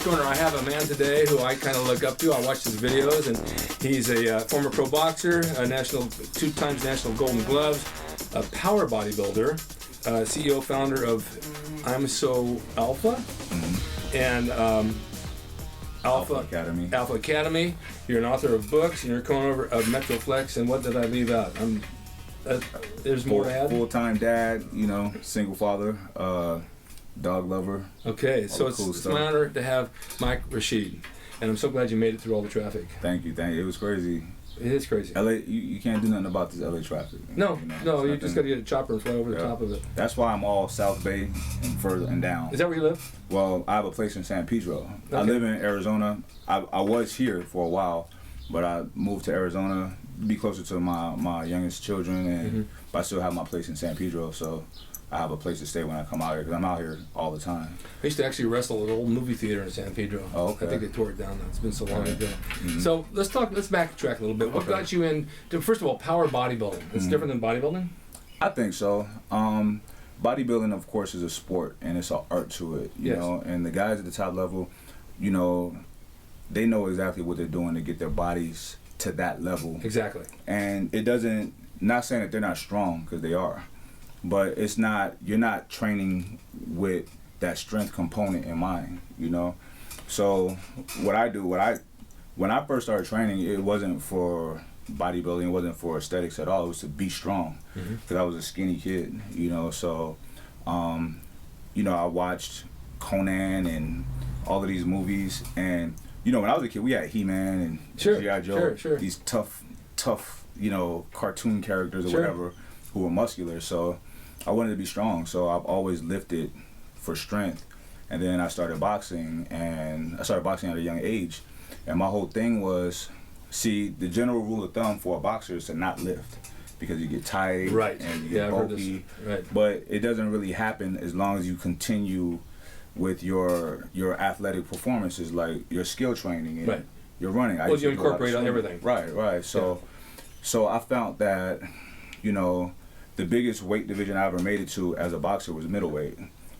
Corner, I have a man today who I kind of look up to. I watch his videos, and he's a former pro boxer, a two times national Golden Gloves, a power bodybuilder, CEO, founder of I'm So Alpha, and Alpha Academy. You're an author of books, and you're co-owner of Metroplex. And what did I leave out? There's more to add. Full-time dad, single father, dog lover. Okay, so it's my honor to have Mike Rashid, and I'm so glad you made it through all the traffic. Thank you. It was crazy. It is crazy. LA, you can't do nothing about this LA traffic. No, you just got to get a chopper and fly over the top of it. That's why I'm all South Bay and further and down. Is that where you live? Well, I have a place in San Pedro. Okay. I live in Arizona. I was here for a while, but I moved to Arizona to be closer to my youngest children, and but I still have my place in San Pedro, so I have a place to stay when I come out here, because I'm out here all the time. I used to actually wrestle at an old movie theater in San Pedro. Oh, okay. I think they tore it down now. It's been so long ago. So let's backtrack a little bit. What got you into, first of all, power bodybuilding? It's different than bodybuilding? I think so. Bodybuilding, of course, is a sport, and it's an art to it, you know, and the guys at the top level, they know exactly what they're doing to get their bodies to that level. Exactly. And it doesn't, not saying that they're not strong, because they are, but it's not, you're not training with that strength component in mind, So what I do, when I first started training, it wasn't for bodybuilding, it wasn't for aesthetics at all, it was to be strong, because I was a skinny kid, So, I watched Conan and all of these movies, and when I was a kid, we had He-Man and G.I. Joe, these tough, cartoon characters or whatever, who were muscular. So I wanted to be strong. So I've always lifted for strength. And then I started boxing, and I started boxing at a young age. And my whole thing was, the general rule of thumb for a boxer is to not lift, because you get tired and you get bulky. But it doesn't really happen as long as you continue with your athletic performances, like your skill training and your running. Well, you incorporate on everything. Right. So I found that, the biggest weight division I ever made it to as a boxer was middleweight,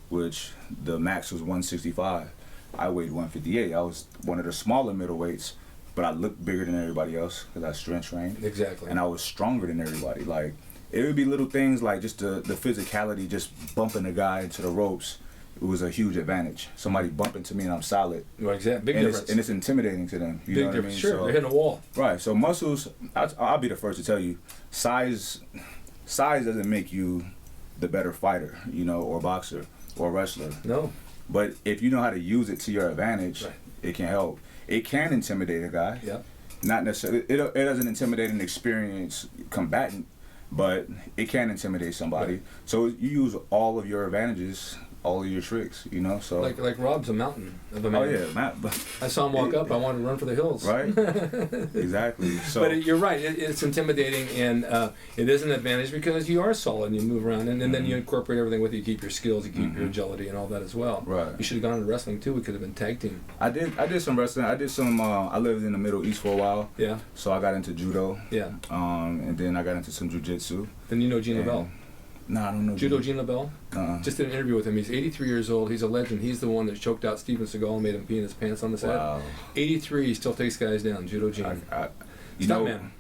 which the max was 165. I weighed 158. I was one of the smaller middleweights, but I looked bigger than everybody else because I strength trained. Exactly. And I was stronger than everybody. Like, it would be little things like just the physicality, just bumping a guy into the ropes. It was a huge advantage. Somebody bump into me and I'm solid. Well, exactly. Big difference. And it's intimidating to them. You know what I mean? Sure, they're hitting a wall. Right. So muscles, I'll be the first to tell you, size doesn't make you the better fighter, or boxer or wrestler. No. But if you know how to use it to your advantage, it can help. It can intimidate a guy. Yeah. Not necessarily. It doesn't intimidate an experienced combatant, but it can intimidate somebody. Right. So you use all of your advantages, all of your tricks, So like Rob's a mountain of a man. Oh yeah, I saw him walk up. I wanted to run for the hills. Right. Exactly. So, but you're right. It's intimidating, and it is an advantage because you are solid and you move around, and then you incorporate everything with you. You keep your skills, you keep your agility, and all that as well. Right. You should have gone to wrestling too. We could have been tag team. I did some wrestling. I did some. I lived in the Middle East for a while. Yeah. So I got into judo. Yeah. And then I got into some jiu-jitsu. Then Gene LaBelle. No, I don't know. Judo Gene LaBelle? Just did an interview with him. He's 83 years old. He's a legend. He's the one that choked out Steven Seagal and made him pee in his pants on the set. Wow. 83, he still takes guys down. Judo Gene. Man.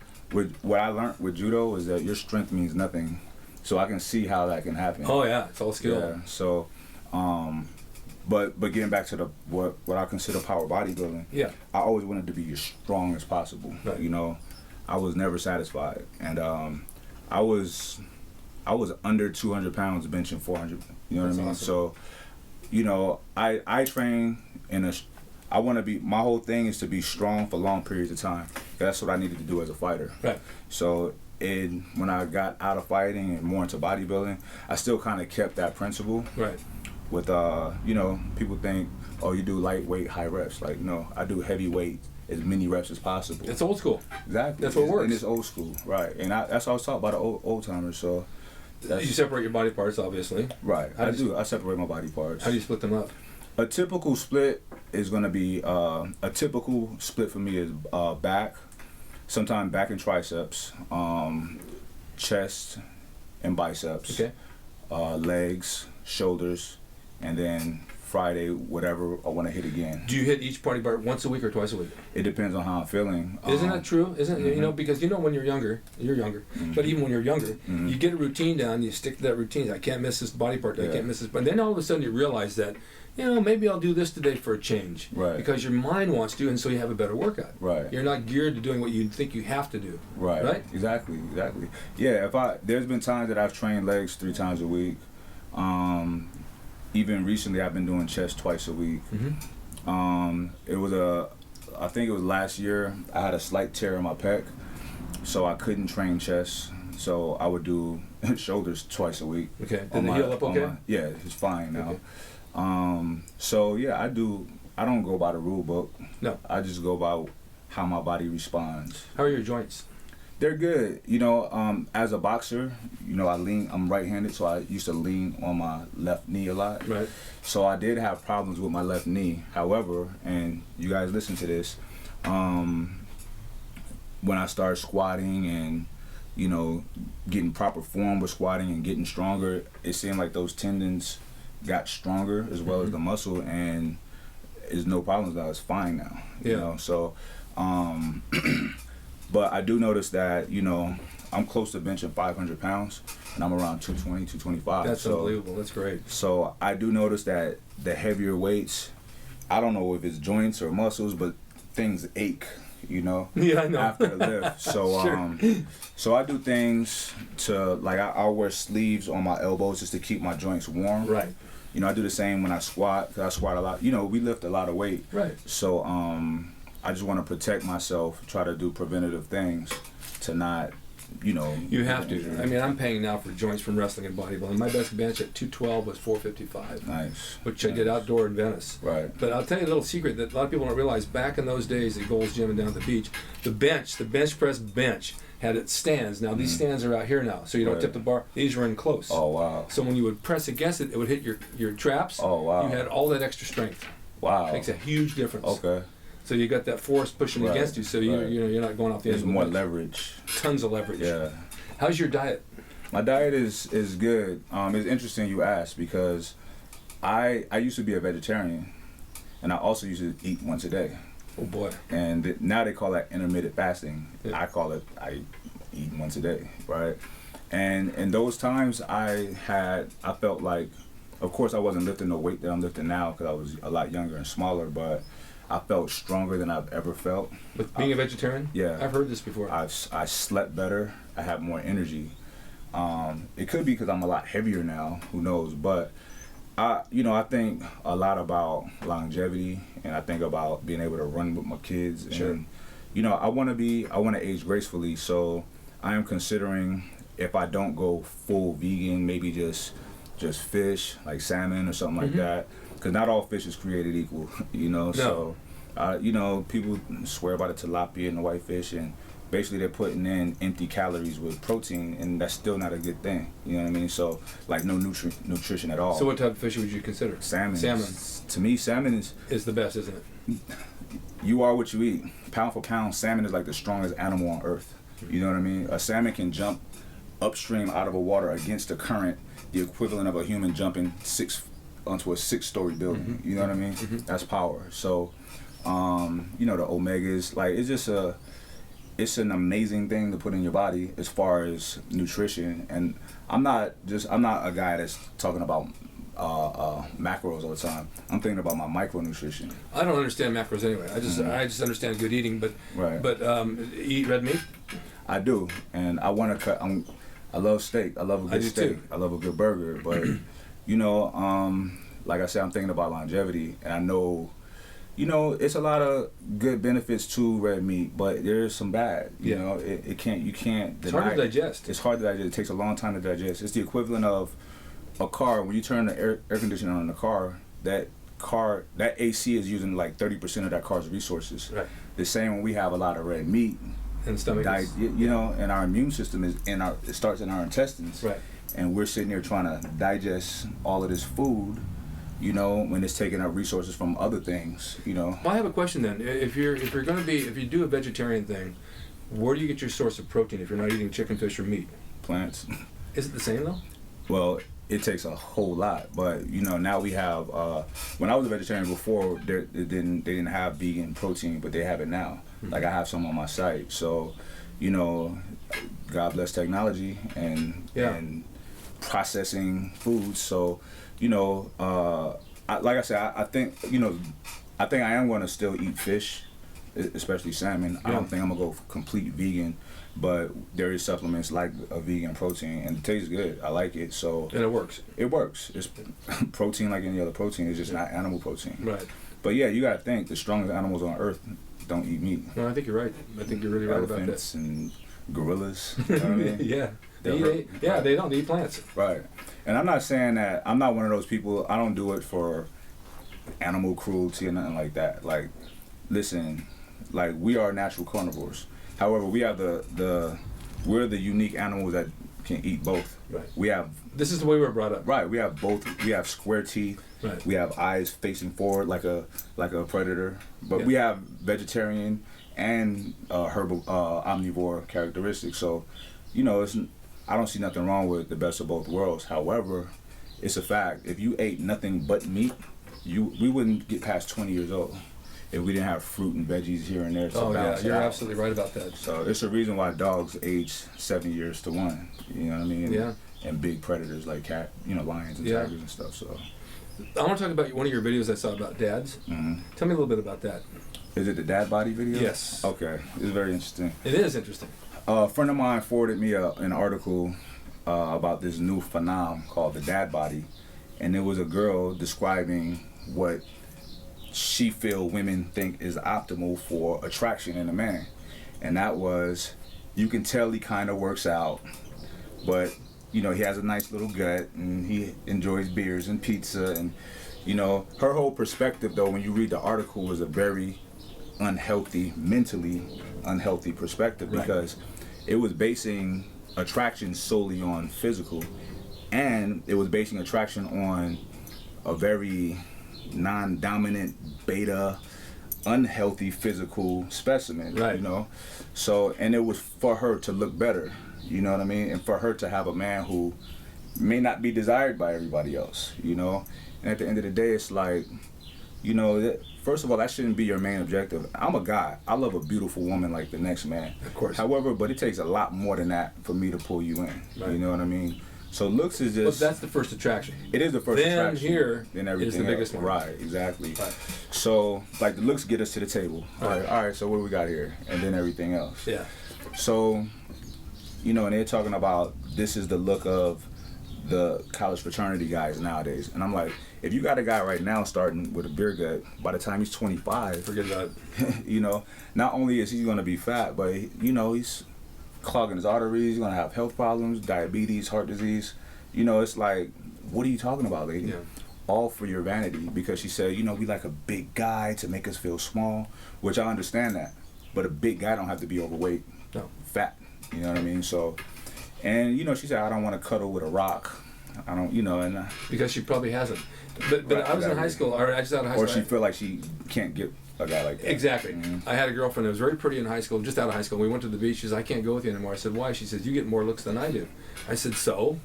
What I learned with judo is that your strength means nothing. So I can see how that can happen. Oh yeah, it's all skill. Yeah. So, but getting back to what I consider power bodybuilding. Yeah. I always wanted to be as strong as possible. Right. I was never satisfied, and I was under 200 pounds benching 400. You know what I mean? Awesome. So, I train I want to be, my whole thing is to be strong for long periods of time. That's what I needed to do as a fighter. Right. So when I got out of fighting and more into bodybuilding, I still kind of kept that principle. Right. With, people think, oh, you do lightweight, high reps. Like, no, I do heavyweight, as many reps as possible. It's old school. Exactly. That's what works. And it's old school, right. And that's what I was taught by the old timers, so. You separate your body parts, obviously. Right. I separate my body parts. How do you split them up? A typical split is going to be, a typical split for me is back, sometimes back and triceps, chest and biceps, okay. Legs, shoulders, and then Friday, whatever I want to hit again. Do you hit each body part once a week or twice a week? It depends on how I'm feeling. Isn't that true? Isn't it? You know, because you know when you're younger, but even when you're younger, you get a routine down, you stick to that routine. I can't miss this body part, I can't miss this. But then all of a sudden you realize that, you know, maybe I'll do this today for a change. Right. Because your mind wants to, and so you have a better workout. Right. You're not geared to doing what you think you have to do. Right. Right? Exactly. Yeah, there's been times that I've trained legs 3 times a week. Even recently, I've been doing chest twice a week. I think it was last year, I had a slight tear in my pec, so I couldn't train chest. So I would do shoulders twice a week. Okay. Did they heal up okay? Yeah, it's fine now. Okay. So yeah, I don't go by the rule book. No. I just go by how my body responds. How are your joints? They're good. You know, as a boxer, you know, I'm right-handed, so I used to lean on my left knee a lot. Right. So I did have problems with my left knee. However, and you guys listen to this, when I started squatting and, you know, getting proper form with squatting and getting stronger, it seemed like those tendons got stronger as well as the muscle, and there's no problems now. It's fine now. You know, so but I do notice that, you know, I'm close to benching 500 pounds, and I'm around 220, 225. That's unbelievable. That's great. So I do notice that the heavier weights, I don't know if it's joints or muscles, but things ache, you know, I know. after the lift. So Sure. So I do things to, like, I'll wear sleeves on my elbows just to keep my joints warm. Right. You know, I do the same when I squat, because I squat a lot. You know, we lift a lot of weight. Right. So I just want to protect myself, try to do preventative things to not, you know. You have to. I mean, I'm paying now for joints from wrestling and bodybuilding. My best bench at 212 was 455. Nice. Which I did outdoor in Venice. Right. But I'll tell you a little secret that a lot of people don't realize. Back in those days at Gold's Gym and down at the beach, the bench press bench had its stands. Now these stands are out here now, so you don't tip the bar. These are in close. Oh, wow. So when you would press against it, it would hit your traps. Oh, wow. You had all that extra strength. Wow. Makes a huge difference. Okay. So you got that force pushing against you, so you're not going off the edge. There's more leverage. Tons of leverage. Yeah. How's your diet? My diet is good. It's interesting you ask, because I used to be a vegetarian, and I also used to eat once a day. Oh boy. And now they call that intermittent fasting. Yeah. I eat once a day, right? And in those times I felt like, of course I wasn't lifting the weight that I'm lifting now because I was a lot younger and smaller, but I felt stronger than I've ever felt. With being a vegetarian? Yeah. I've heard this before. I slept better. I have more energy. It could be because I'm a lot heavier now. Who knows? But I think a lot about longevity, and I think about being able to run with my kids. Sure. And I want to age gracefully. So I am considering, if I don't go full vegan, maybe just fish, like salmon or something like that. Because not all fish is created equal, No. So, people swear by the tilapia and the whitefish, and basically they're putting in empty calories with protein, and that's still not a good thing. You know what I mean? So, like, no nutrition at all. So what type of fish would you consider? Salmon. Salmon. To me, salmon is the best, isn't it? You are what you eat. Pound for pound, salmon is like the strongest animal on earth. You know what I mean? A salmon can jump upstream out of a water against the current, the equivalent of a human jumping onto a 6-story building. You know what I mean? That's power. So, the omegas, like, it's an amazing thing to put in your body as far as nutrition. And I'm not a guy that's talking about macros all the time. I'm thinking about my micronutrition. I don't understand macros anyway. I just understand good eating, but eat red meat? I do, and I want to cut. I love steak. I love a good steak. Too. I love a good burger, but like I said, I'm thinking about longevity, and I know, it's a lot of good benefits to red meat, but there's some bad. You know, you can't. It's hard to digest. It's hard to digest. It takes a long time to digest. It's the equivalent of a car. When you turn the air conditioner on in the car, that AC is using like 30% of that car's resources. Right. The same when we have a lot of red meat. And stomach and our immune system it starts in our intestines. Right. And we're sitting here trying to digest all of this food, when it's taking up resources from other things, Well, I have a question then. If you do a vegetarian thing, where do you get your source of protein if you're not eating chicken, fish, or meat? Plants. Is it the same though? Well, it takes a whole lot. But you know, now we have. When I was a vegetarian before, they didn't have vegan protein, but they have it now. Like I have some on my site. So, you know, God bless technology and processing foods. So, you know, like I said, I think I am going to still eat fish, especially salmon. I don't think I'm gonna go complete vegan. But there is supplements like a vegan protein, and it tastes good. I like it, so and it works. It works. It's protein like any other protein. It's just not animal protein. Right. But yeah, you gotta think the strongest animals on earth don't eat meat. No, I think you're right. I think you're really right about that. Elephants and gorillas. You know what I mean? Yeah. They don't eat plants. Right. And I'm not saying that I'm not one of those people. I don't do it for animal cruelty or nothing like that. Like, listen, like we are natural carnivores. However, we have we're the unique animals that can eat both. Right. This is the way we're brought up. Right. We have both. We have square teeth. Right. We have eyes facing forward like a predator. But we have vegetarian and herbal omnivore characteristics. So, you know, I don't see nothing wrong with the best of both worlds. However, it's a fact. If you ate nothing but meat, we wouldn't get past 20 years old. If we didn't have fruit and veggies here and there to balance it you're out. absolutely right about that. So it's a reason why dogs age 70 years to 1. You know what I mean? Yeah. And big predators like lions and tigers and stuff. So I want to talk about one of your videos I saw about dads. Mm-hmm. Tell me a little bit about that. Is it the dad body video? Yes. Okay. It's very interesting. It is interesting. A friend of mine forwarded me an article about this new phenomenon called the dad body. And it was a girl describing what she feel women think is optimal for attraction in a man. And that was, you can tell he kind of works out, but you know, he has a nice little gut and he enjoys beers and pizza. And you know, her whole perspective though, when you read the article, was a very mentally unhealthy perspective. Right. Because it was basing attraction solely on physical, and it was basing attraction on a very non-dominant beta unhealthy physical specimen. Right. You know, so, and it was for her to look better, you know what I mean, and for her to have a man who may not be desired by everybody else, you know. And at the end of the day, it's like, you know, first of all, that shouldn't be your main objective. I'm a guy. I love a beautiful woman like the next man. Of course. However, but it takes a lot more than that for me to pull you in. Right. You know what I mean? So looks is just... But that's the first attraction. It is the first attraction. Then everything is the biggest one. Right, exactly. Right. So, like, the looks get us to the table. All right, so what do we got here? And then everything else. Yeah. So, you know, and they're talking about this is the look of the college fraternity guys nowadays. And I'm like, if you got a guy right now starting with a beer gut, by the time he's 25... Forget about it. You know, not only is he going to be fat, but, you know, he's clogging his arteries, he's gonna have health problems, diabetes, heart disease. You know, it's like, what are you talking about, lady? Yeah. All for your vanity, because she said, you know, we like a big guy to make us feel small, which I understand that, but a big guy don't have to be overweight, fat, you know what I mean? So, and you know, she said, I don't want to cuddle with a rock. I don't, you know, and because she probably hasn't. But right, I was in high school, or I just out of high school. Or she feel like she can't get a guy like that. Exactly. Mm-hmm. I had a girlfriend that was very pretty in high school, just out of high school. We went to the beach. She says, I can't go with you anymore. I said, why? She says, you get more looks than I do. I said, so?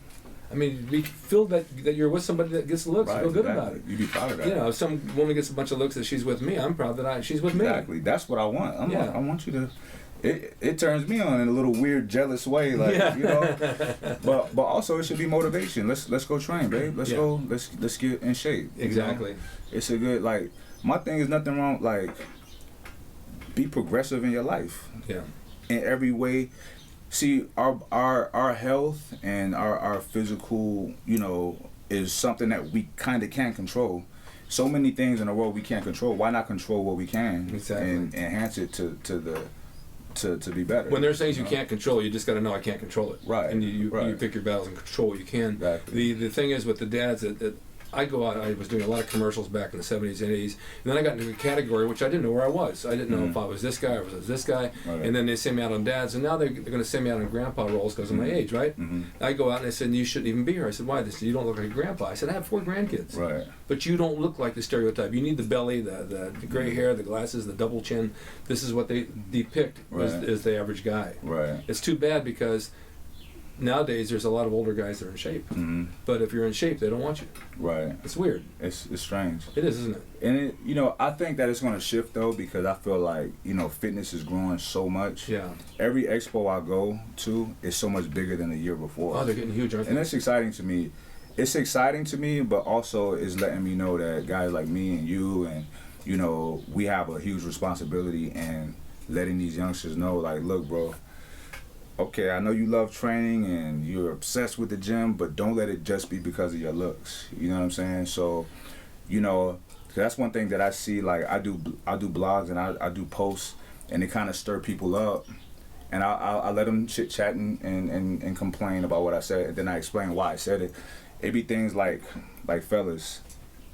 I mean, we feel that you're with somebody that gets looks. Right, you feel good about it. You be proud of that. You know, if some woman gets a bunch of looks that she's with me, I'm proud that she's with me. Exactly. That's what I want. I want you to... It turns me on in a little weird, jealous way, like, you know. But also it should be motivation. Let's go train, babe. Let's go. Let's get in shape. Exactly. You know? It's a good, like, my thing is nothing wrong, like, be progressive in your life. Yeah. In every way. See, our health and our physical, you know, is something that we kind of can't control. So many things in the world we can't control. Why not control what we can? Exactly. And enhance it to be better. When there's things you can't control, you just got to know I can't control it. Right. And you pick your battles and control what you can. Exactly. The thing is with the dads that I go out, I was doing a lot of commercials back in the 70s and 80s, and then I got into a category which I didn't know where I was. I didn't know if I was this guy or was this guy, and then they sent me out on dads, and now they're going to send me out on grandpa roles because of my age, right? I go out and they said, you shouldn't even be here. I said, why? They said, you don't look like a grandpa. I said, I have 4 grandkids. Right. But you don't look like the stereotype. You need the belly, the gray hair, the glasses, the double chin. This is what they depict as the average guy. Right. It's too bad because nowadays there's a lot of older guys that are in shape. But if you're in shape, they don't want you. Right. It's weird. It's strange. It is, isn't it? And it, you know, I think that it's going to shift though, because I feel like, you know, fitness is growing so much. Yeah. Every expo I go to is so much bigger than the year before. Oh, they're getting huge, aren't they? And it's exciting to me. It's exciting to me, but also it's letting me know that guys like me and you and, you know, we have a huge responsibility in letting these youngsters know, like, look, bro, okay, I know you love training and you're obsessed with the gym, but don't let it just be because of your looks. You know what I'm saying? So, you know, that's one thing that I see. Like, I do blogs and I do posts, and they kind of stir people up. And I let them chit chat and complain about what I said, and then I explain why I said it. It be things like fellas,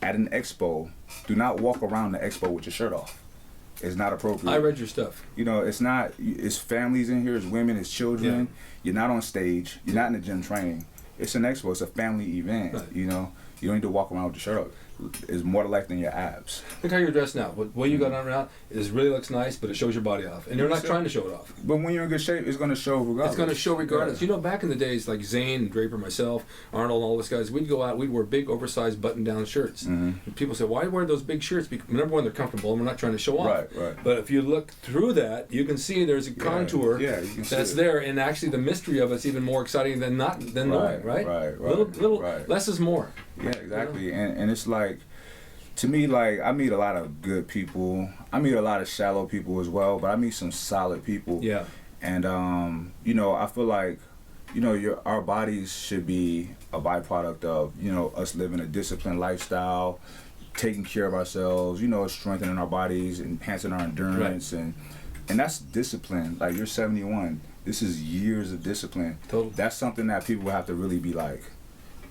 at an expo, do not walk around the expo with your shirt off. It's not appropriate. I read your stuff. You know, it's not. It's families in here. It's women. It's children. Yeah. You're not on stage. You're not in the gym training. It's an expo. It's a family event. Right. You know, you don't need to walk around with your shirt up. It's more to life than your abs. Look how you're dressed now. What way you got on around is really looks nice, but it shows your body off. And you're not trying to show it off. But when you're in good shape, it's going to show regardless. It's going to show regardless. Yeah. You know, back in the days, like Zane, Draper, myself, Arnold, all those guys, we'd go out, we'd wear big, oversized, button-down shirts. And people say, why wear those big shirts? Because, number one, they're comfortable, and we're not trying to show off. Right. But if you look through that, you can see there's a contour you can see that's it. there, and actually the mystery of it's even more exciting than knowing, right? Little less is more. Yeah, exactly. And it's like, to me, like, I meet a lot of good people. I meet a lot of shallow people as well, but I meet some solid people. Yeah. And, you know, I feel like, you know, our bodies should be a byproduct of, you know, us living a disciplined lifestyle, taking care of ourselves, you know, strengthening our bodies, enhancing our endurance. And that's discipline. Like, you're 71. This is years of discipline. Totally. That's something that people have to really be like,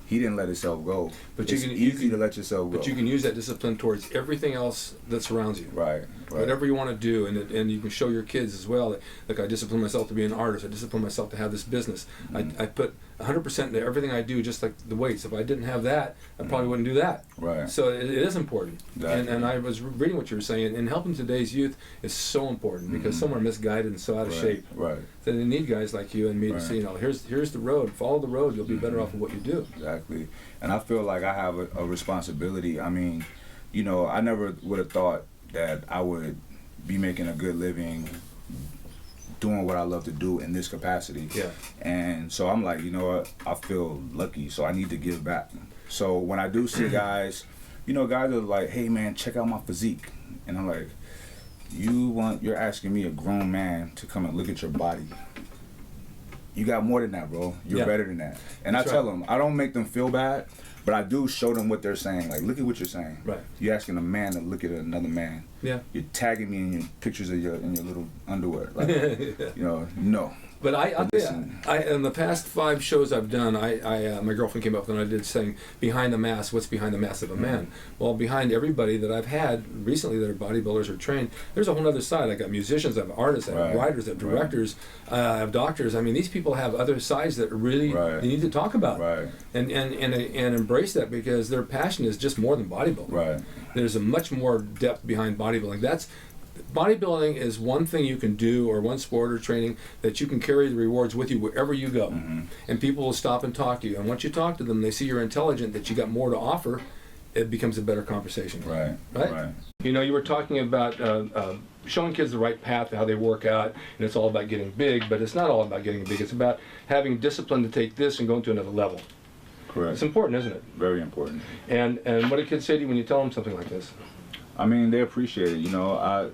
he didn't let himself go. But it's easy to let yourself go. But you can use that discipline towards everything else that surrounds you. Right. Whatever you want to do, and you can show your kids as well that, like, I discipline myself to be an artist. I discipline myself to have this business. I put 100% into everything I do, just like the weights. If I didn't have that, I probably wouldn't do that. Right. So it is important. Exactly. And I was reading what you were saying, and helping today's youth is so important because some are misguided and so out of shape. Right. So they need guys like you and me to say, you know, here's the road. Follow the road. You'll be better off of what you do. Exactly. And I feel like I have a responsibility. I mean, you know, I never would have thought that I would be making a good living doing what I love to do in this capacity. Yeah. And so I'm like, you know what, I feel lucky, so I need to give back. So when I do see guys, you know, guys are like, hey man, check out my physique. And I'm like, you're asking me, a grown man, to come and look at your body. You got more than that, bro. You're better than that. And That's I tell them, I don't make them feel bad, but I do show them what they're saying. Like, look at what you're saying. Right. You're asking a man to look at another man. Yeah. You're tagging me in your pictures of in your little underwear. Like, you know, no. But listen. in the past 5 shows I've done, my girlfriend came up and I did saying, behind the mask, what's behind the mask of a man? Well, behind everybody that I've had recently that are bodybuilders or trained, there's a whole other side. I got musicians, I have artists, I have writers, I have directors, I have doctors. I mean, these people have other sides that really they need to talk about and embrace that, because their passion is just more than bodybuilding. Right. There's a much more depth behind bodybuilding. Bodybuilding is one thing you can do, or one sport or training that you can carry the rewards with you wherever you go. And people will stop and talk to you. And once you talk to them, they see you're intelligent, that you got more to offer, it becomes a better conversation. Right? You know, you were talking about showing kids the right path, how they work out, and it's all about getting big, but it's not all about getting big. It's about having discipline to take this and go to another level. Correct. It's important, isn't it? Very important. And what do kids say to you when you tell them something like this? I mean, they appreciate it. You know,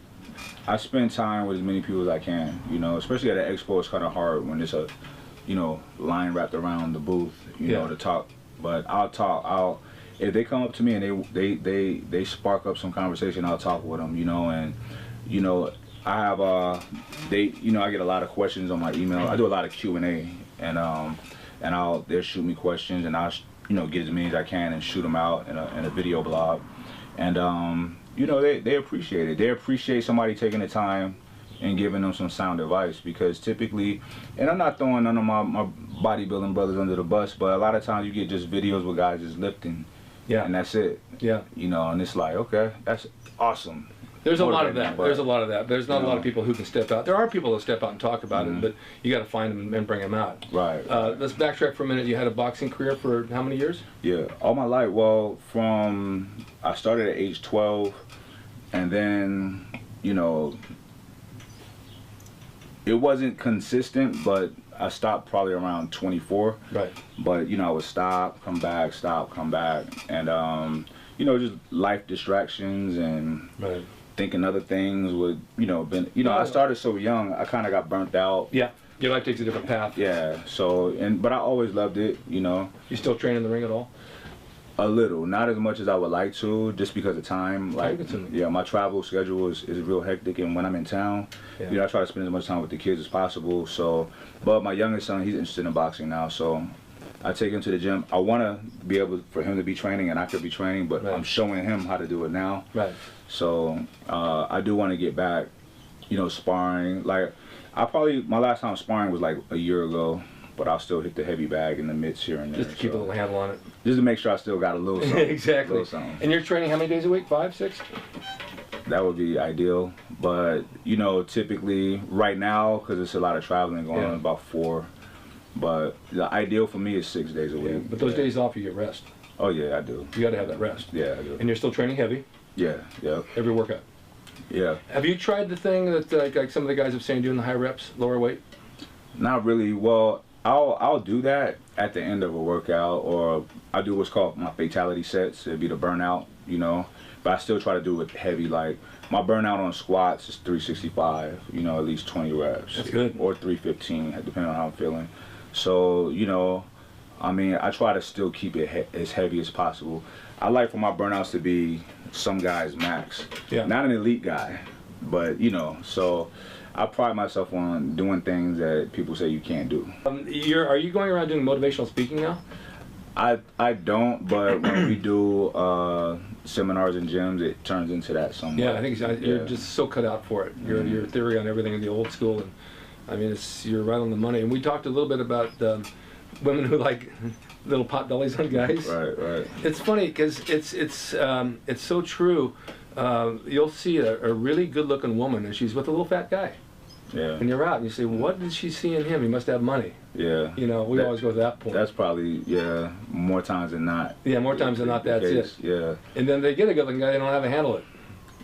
I spend time with as many people as I can, you know, especially at an expo. It's kind of hard when there's a, you know, line wrapped around the booth, you know, to talk. But if they come up to me and they spark up some conversation, I'll talk with them, you know. And, you know, I have, I get a lot of questions on my email. I do a lot of Q&A, and they'll shoot me questions, and I'll, you know, get as many as I can and shoot them out in a video blog. And, you know, they appreciate it. They appreciate somebody taking the time and giving them some sound advice, because typically, and I'm not throwing none of my bodybuilding brothers under the bus, but a lot of times you get just videos with guys just lifting, and that's it. You know, and it's like, okay, that's awesome. There's a lot of that. But, There's a lot of that. There's not a lot of people who can step out. There are people that step out and talk about it, but you got to find them and bring them out. Right. Let's backtrack for a minute. You had a boxing career for how many years? Yeah, all my life. Well, I started at age 12, and then, you know, it wasn't consistent, but I stopped probably around 24. Right. But, you know, I would stop, come back, and you know, just life distractions and thinking other things would, you know, I started so young, I kind of got burnt out. Yeah, your life takes a different path. Yeah, so, but I always loved it, you know. You still train in the ring at all? A little, not as much as I would like to, just because of time. Like, yeah, my travel schedule is real hectic, and when I'm in town, you know, I try to spend as much time with the kids as possible. So, but my youngest son, he's interested in boxing now, so I take him to the gym. I want to be able for him to be training, and I could be training, but I'm showing him how to do it now. Right. So I do want to get back, you know, sparring. Like, my last time sparring was like a year ago. But I'll still hit the heavy bag in the mitts here and there. Just to keep a little handle on it. Just to make sure I still got a little something. Exactly. Little something. And you're training how many days a week? 5, 6? That would be ideal. But, you know, typically right now, because it's a lot of traveling going on, about 4. But the ideal for me is 6 days a week. But those days off, you get rest. Oh, yeah, I do. You got to have that rest. Yeah, I do. And you're still training heavy? Yeah, yeah. Every workout? Yeah. Have you tried the thing that like some of the guys have saying doing the high reps, lower weight? Not really. Well, I'll do that at the end of a workout, or I do what's called my fatality sets. It'd be the burnout, you know. But I still try to do it heavy. Like, my burnout on squats is 365, you know, at least 20 reps. That's good. Or 315, depending on how I'm feeling. So, you know, I mean, I try to still keep it as heavy as possible. I like for my burnouts to be some guy's max. Yeah. Not an elite guy, but, you know, so I pride myself on doing things that people say you can't do. Are you going around doing motivational speaking now? I don't, but when we do seminars and gyms, it turns into that somewhat. Yeah, I think you're just so cut out for it. Your theory on everything in the old school, and I mean, you're right on the money. And we talked a little bit about women who like little pot bellies on guys. Right, right. It's funny because it's so true. You'll see a really good-looking woman, and she's with a little fat guy. Yeah. And you're out, and you say, what did she see in him? He must have money. Yeah. You know, we always go to that point. That's probably, more times than not. Yeah, more times than not, that's it. Yeah. And then they get a good-looking guy, they don't have to handle it.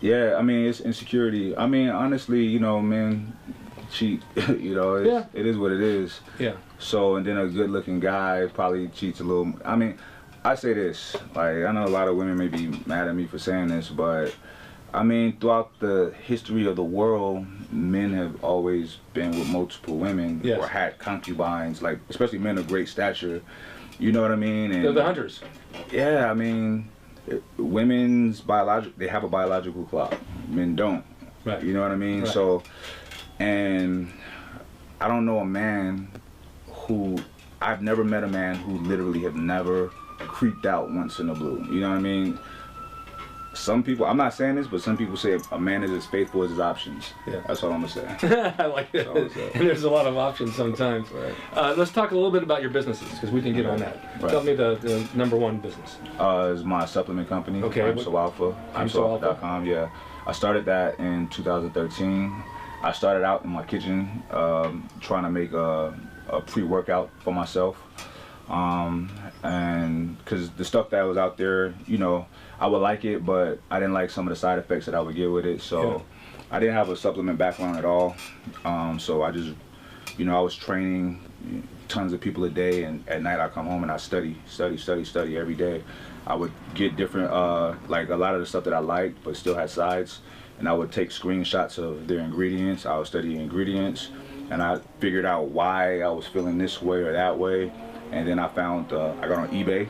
Yeah, I mean, it's insecurity. I mean, honestly, you know, men cheat. You know, it is what it is. Yeah. So, and then a good-looking guy probably cheats a little. I mean, I say this, like, I know a lot of women may be mad at me for saying this, but I mean, throughout the history of the world, men have always been with multiple women or had concubines, like, especially men of great stature. You know what I mean? And they're the hunters. Yeah, I mean, they have a biological clock. Men don't. Right. You know what I mean? Right. So, and I don't know a man I've never met a man who literally have never creeped out once in a blue. You know what I mean? Some people, I'm not saying this, but some people say a man is as faithful as his options. Yeah. That's all I'm going to say. I like it. And there's a lot of options sometimes. Right. Let's talk a little bit about your businesses, because we can get on that. Right. Tell me the number one business. Is my supplement company. Okay. I'm So Alpha. ImSoAlpha. Yeah. I started that in 2013. I started out in my kitchen trying to make a pre-workout for myself. And because the stuff that was out there, you know, I would like it, but I didn't like some of the side effects that I would get with it. So I didn't have a supplement background at all. So I just, you know, I was training tons of people a day, and at night I come home and I study every day. I would get different, like a lot of the stuff that I liked, but still had sides. And I would take screenshots of their ingredients. I would study ingredients, and I figured out why I was feeling this way or that way. And then I found, I got on eBay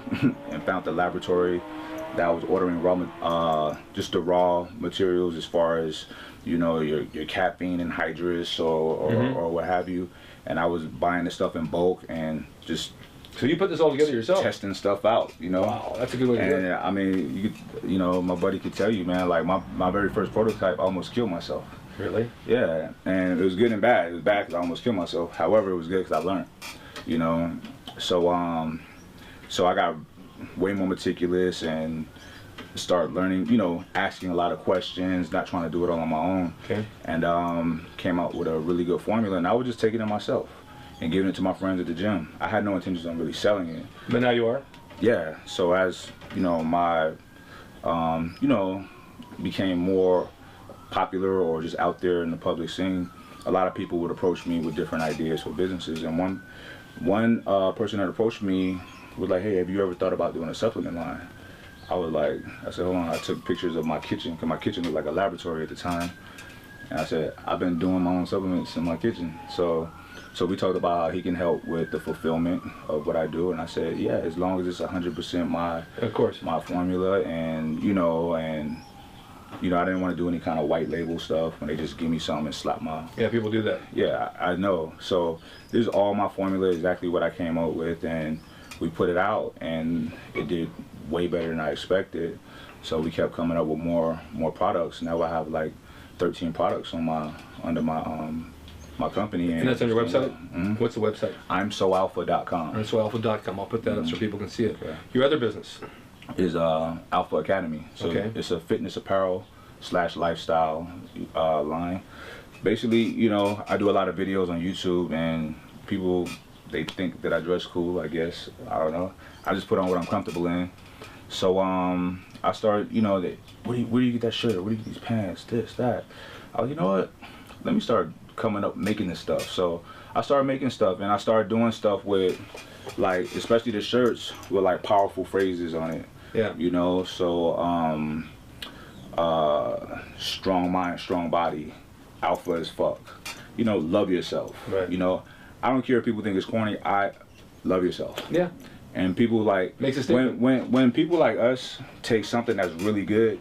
and found the laboratory that was ordering just the raw materials, as far as, you know, your caffeine and hydrous or what have you. And I was buying the stuff in bulk and just. So you put this all together yourself? Testing stuff out, you know. Wow, that's a good way to do it. And I mean, you know, my buddy could tell you, man, like my very first prototype, I almost killed myself. Really? Yeah, and it was good and bad. It was bad because I almost killed myself. However, it was good because I learned, you know. So so I got way more meticulous and start learning, you know, asking a lot of questions, not trying to do it all on my own. Okay. And came out with a really good formula, and I was just taking it myself and giving it to my friends at the gym. I had no intentions on really selling it. But now you are? Yeah. So as, you know, my, you know, became more popular or just out there in the public scene, a lot of people would approach me with different ideas for businesses. And one person that approached me was like, hey, have you ever thought about doing a supplement line? I said, hold on. I took pictures of my kitchen, because my kitchen looked like a laboratory at the time. And I said, I've been doing my own supplements in my kitchen. So we talked about how he can help with the fulfillment of what I do. And I said, yeah, as long as it's 100% my formula, and you know, I didn't want to do any kind of white label stuff when they just give me something and slap my... Yeah, people do that. Yeah, I know. So this is all my formula, exactly what I came up with, and we put it out, and it did way better than I expected. So we kept coming up with more products. Now I have like 13 products on under my company. And that's on your website? Mm-hmm. What's the website? I'mSoAlpha.com. I'mSoAlpha.com. I'll put that up so people can see it. Yeah. Your other business is Alpha Academy. So okay. It's a fitness apparel / lifestyle line. Basically, you know, I do a lot of videos on YouTube, and people, they think that I dress cool, I guess. I don't know. I just put on what I'm comfortable in. So I started, you know, where do you get that shirt? Where do you get these pants? This, that. I was, you know what? Let me start coming up making this stuff. So I started making stuff, and I started doing stuff with, like, especially the shirts with like powerful phrases on it. Yeah. You know, so strong mind, strong body, alpha as fuck. You know, love yourself. Right. You know, I don't care if people think it's corny. I love yourself. Yeah. And people like, makes a statement. When people like us take something that's really good,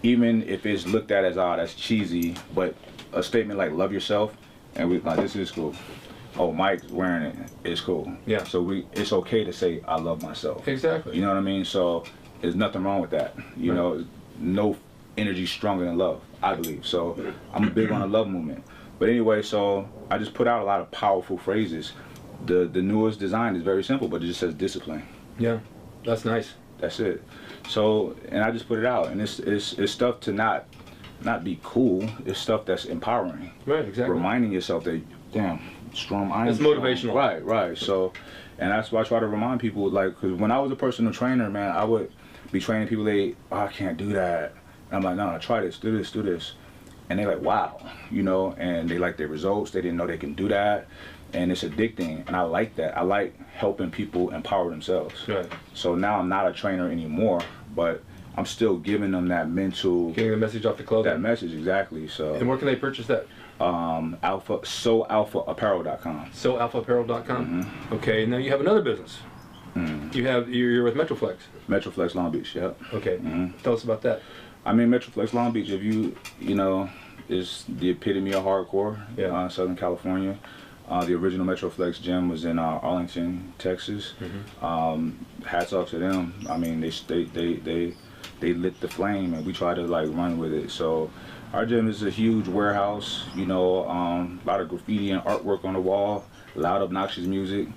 even if it's looked at as that's cheesy, but a statement like love yourself, and we like, this is cool. Oh, Mike's wearing it. It's cool. Yeah. So it's okay to say I love myself. Exactly. You know what I mean? So there's nothing wrong with that. You right. know, no energy stronger than love, I believe. So I'm big on the love movement. But anyway, so I just put out a lot of powerful phrases. The newest design is very simple, but it just says discipline. Yeah, that's nice. That's it. So, and I just put it out, and it's stuff to not be cool. It's stuff that's empowering. Right, exactly. Reminding yourself that, damn, strong. It's motivational. Right. So, and that's why I try to remind people, like, because when I was a personal trainer, man, I would be training people. I can't do that. And I'm like, no, try this, do this. And they're like, wow, you know, and they like their results. They didn't know they can do that. And it's addicting, and I like that. I like helping people empower themselves. Right. So now I'm not a trainer anymore, but I'm still giving them that mental... Getting the message off the clothing. That message, exactly. So. And where can they purchase that? SoAlphaApparel.com. SoAlphaApparel.com? Mm-hmm. Okay, now you have another business. Mm-hmm. You're with Metroplex. Metroplex Long Beach, yep. Okay, Tell us about that. I mean, Metroplex Long Beach, if you know, is the epitome of hardcore. Yeah. Southern California. The original Metroflex gym was in Arlington, Texas. Mm-hmm. Hats off to them. I mean, they lit the flame, and we try to like run with it. So our gym is a huge warehouse. You know, a lot of graffiti and artwork on the wall, loud, obnoxious music.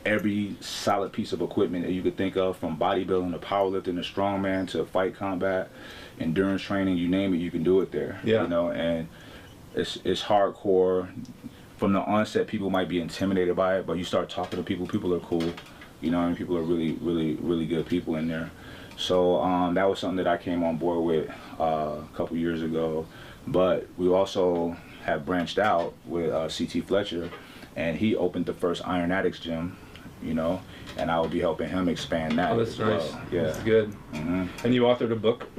Every solid piece of equipment that you could think of, from bodybuilding to powerlifting to strongman to fight combat, endurance training, you name it, you can do it there. Yeah. You know, and it's hardcore. From the onset, people might be intimidated by it, but you start talking to people, people are cool, you know, and people are really good people in there. So that was something that I came on board with a couple years ago. But we also have branched out with C.T. Fletcher, and he opened the first Iron Addicts gym, you know, and I will be helping him expand that. Oh, that's nice. Well. Yeah. That's good. Mm-hmm. And you authored a book?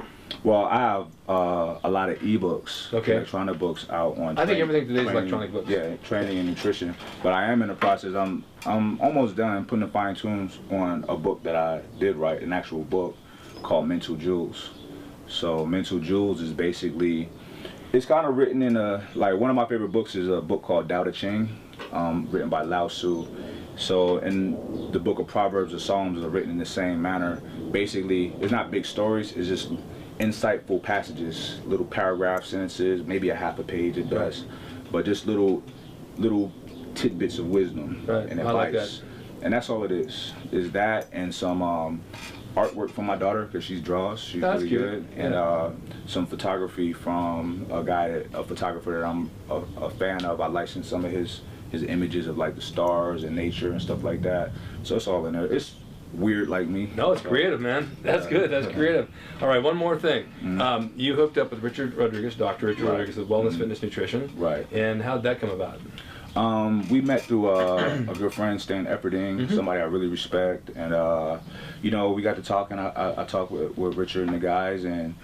Well, I have a lot of ebooks, electronic books out on. I think everything today is electronic books. Yeah, training and nutrition. But I am in the process. I'm almost done putting the fine tunes on a book that I did write, an actual book called Mental Jewels. So Mental Jewels is basically, it's kind of written in one of my favorite books is a book called Tao Te Ching, written by Lao Tzu. So in the book of Proverbs or Psalms are written in the same manner. Basically, it's not big stories. It's just insightful passages, little paragraph sentences, maybe a half a page at best, but just little tidbits of wisdom and advice. I like that. And that's all it is that and some artwork from my daughter because she draws. She's That's really cute. good. Yeah. And some photography from a photographer that I'm a fan of. I license some of his images of like the stars and nature and stuff like that. So it's all in there. It's weird like me. No, it's creative, man. That's good. That's creative. All right, one more thing. You hooked up with Richard Rodriguez, Dr. Richard Rodriguez of Wellness, Fitness, Nutrition. Right. And how'd that come about? We met through a good friend, Stan Epperding, somebody I really respect, and you know, we got to talking. I talked with Richard and the guys, and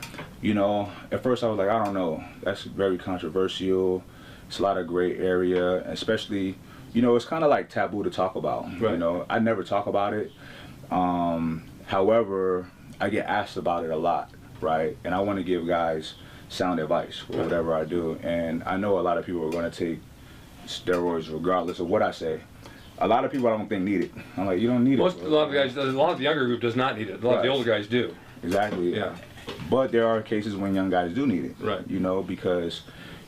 you know, at first I was like, I don't know, that's very controversial. It's a lot of gray area, especially, you know, it's kind of like taboo to talk about. Right. You know, I never talk about it. However, I get asked about it a lot, right? And I want to give guys sound advice for whatever I do, and I know a lot of people are going to take steroids regardless of what I say. A lot of people I don't think need it. I'm like, you don't need it. A lot of the younger group does not need it. A lot of the older guys do. Exactly. Yeah. But there are cases when young guys do need it. Right. You know, because,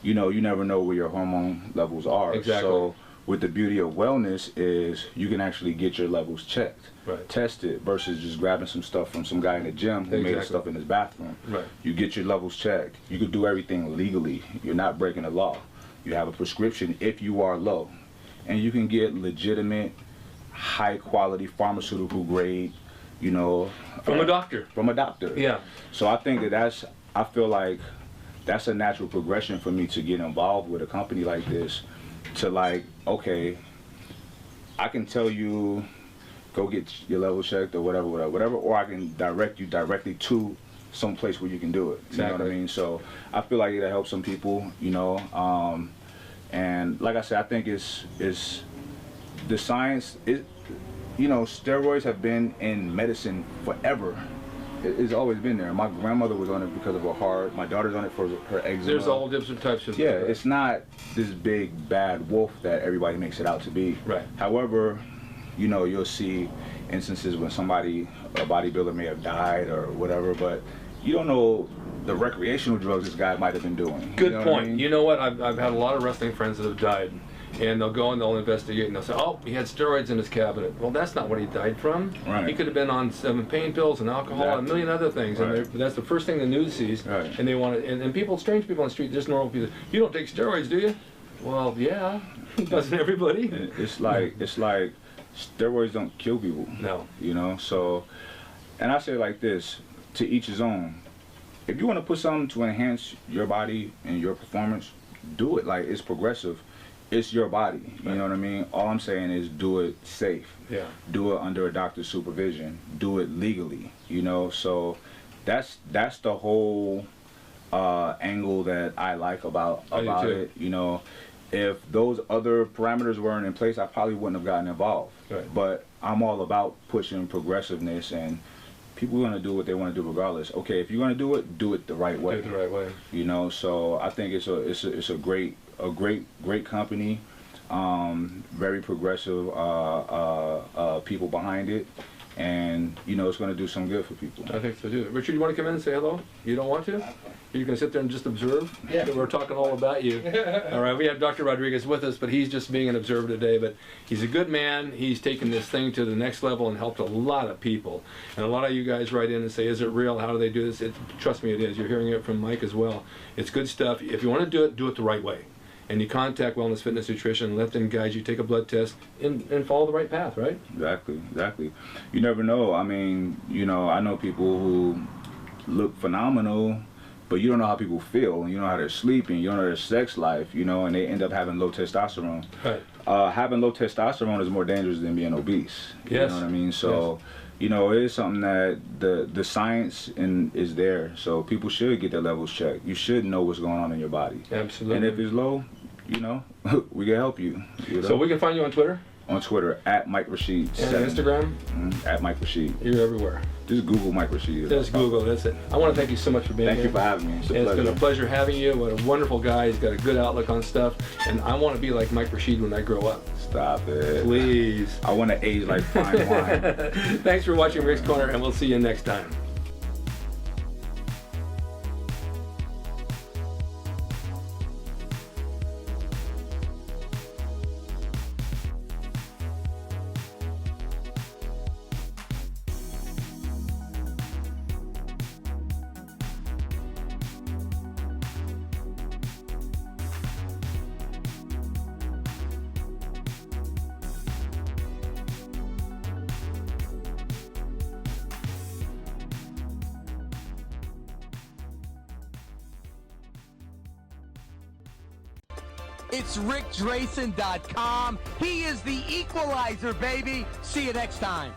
you know, you never know where your hormone levels are. Exactly. So with the beauty of wellness is you can actually get your levels checked, Right. tested, versus just grabbing some stuff from some guy in the gym who made the stuff in his bathroom. Right. You get your levels checked. You can do everything legally. You're not breaking the law. You have a prescription if you are low. And you can get legitimate, high quality pharmaceutical grade, you know. From a doctor. From a doctor. Yeah. So I think I feel like that's a natural progression for me to get involved with a company like this, to like, okay, I can tell you, go get your level checked or whatever, or I can direct you directly to some place where you can do it. You know what I mean? So I feel like it'll help some people, you know. And like I said, I think it's the science. You know, steroids have been in medicine forever. It's always been there. My grandmother was on it because of her heart. My daughter's on it for her eczema. There's all different types of... Yeah, it's not this big bad wolf that everybody makes it out to be. Right. However, you know, you'll see instances when somebody, a bodybuilder may have died or whatever, but you don't know the recreational drugs this guy might have been doing. Good you know point. What I mean? You know what? I've had a lot of wrestling friends that have died, and they'll go and they'll investigate and they'll say, oh, he had steroids in his cabinet. Well, that's not what he died from. Right. He could have been on 7 pain pills and alcohol and a million other things. Right. And that's the first thing the news sees. Right. And they want to, and people, strange people on the street, just normal people, you don't take steroids, do you? Well, yeah. Doesn't everybody? It's like steroids don't kill people. No. You know, so, and I say it like this, to each his own. If you want to put something to enhance your body and your performance, do it. Like, it's progressive. It's your body. You know what I mean? All I'm saying is do it safe. Yeah. Do it under a doctor's supervision. Do it legally. You know, so that's the whole angle that I like about it. You know, if those other parameters weren't in place, I probably wouldn't have gotten involved. Right. But I'm all about pushing progressiveness, and people are going to do what they want to do regardless. Okay, if you're going to do it the right way. Do it the right way. You know, so I think it's a great company, very progressive people behind it, and you know it's going to do some good for people. I think so too. Richard, you want to come in and say hello? You don't want to? You're going to sit there and just observe? Yeah. We're talking all about you. All right, we have Dr. Rodriguez with us, but he's just being an observer today. But he's a good man. He's taken this thing to the next level and helped a lot of people. And a lot of you guys write in and say, is it real? How do they do this? Trust me, it is. You're hearing it from Mike as well. It's good stuff. If you want to do it the right way. And you contact Wellness, Fitness, Nutrition, let them guide you, take a blood test, and follow the right path, right? Exactly. You never know. I mean, you know, I know people who look phenomenal, but you don't know how people feel, you don't know how they're sleeping, you don't know their sex life, you know, and they end up having low testosterone. Right. Having low testosterone is more dangerous than being obese. Yes. You know what I mean? So, you know, it is something that the science is there, so people should get their levels checked. You should know what's going on in your body. Absolutely. And if it's low, you know, we can help you. You know? So we can find you on Twitter? On Twitter, at Mike Rashid. And Instagram? At Mike Rashid. You're everywhere. Just Google Mike Rashid. Just Google, that's it. I want to thank you so much for being here. Thank you for having me. It's been a pleasure having you. What a wonderful guy. He's got a good outlook on stuff. And I want to be like Mike Rashid when I grow up. Stop it. Please. I want to age like fine wine. Thanks for watching Rick's Corner, and we'll see you next time. It's rickdrason.com. He is the equalizer, baby. See you next time.